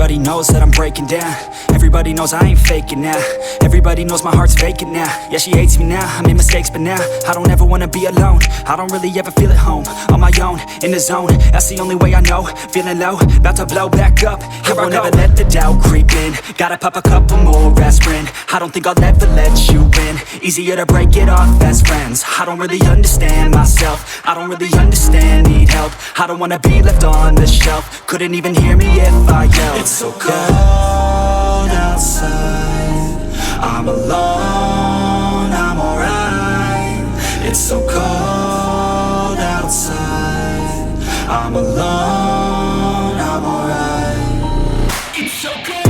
Everybody knows that I'm breaking down. Everybody knows I ain't faking now. Everybody knows my heart's vacant now. Yeah, she hates me now, I made mistakes but now I don't ever wanna be alone. I don't really ever feel at home. On my own, in the zone, that's the only way I know. Feeling low, about to blow back up. Here I won't ever let the doubt creep in. Gotta pop a couple more aspirin. I don't think I'll ever let you in. Easier to break it off best friends. I don't really understand myself. I don't really understand, need help. I don't wanna be left on the shelf. Couldn't even hear me if I yelled. It's so cold outside, I'm alone, I'm alright. It's so cold outside, I'm alone, I'm alright. It's so cold.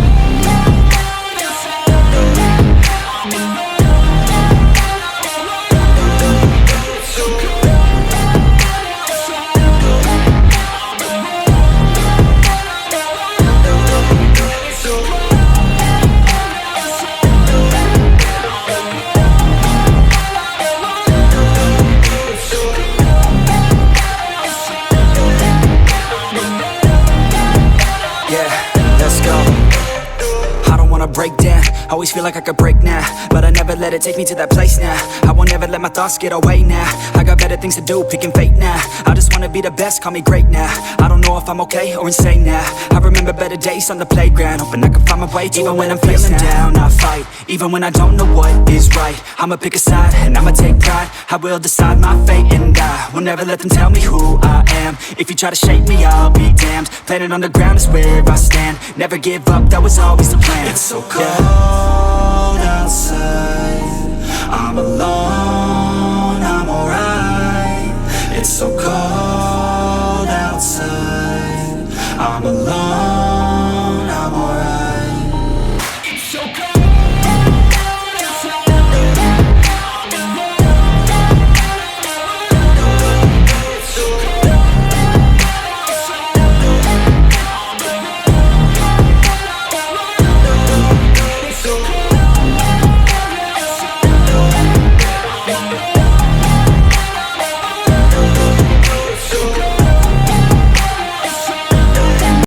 Break down, always feel like I could break now, but I never let it take me to that place now. I won't ever let my thoughts get away now. I got better things to do, picking fate now. I just wanna be the best, call me great now. I don't know if I'm okay or insane now. I remember better days on the playground, hoping I can find my way. Even when I'm feeling down, I fight. Even when I don't know what is right, I'ma pick a side and I'ma take pride. I will decide my fate and I will never let them tell me who I am. If you try to shake me, I'll be damned. Planet on the ground is where I stand. Never give up, that was always the plan. It's so cold outside, I'm alone.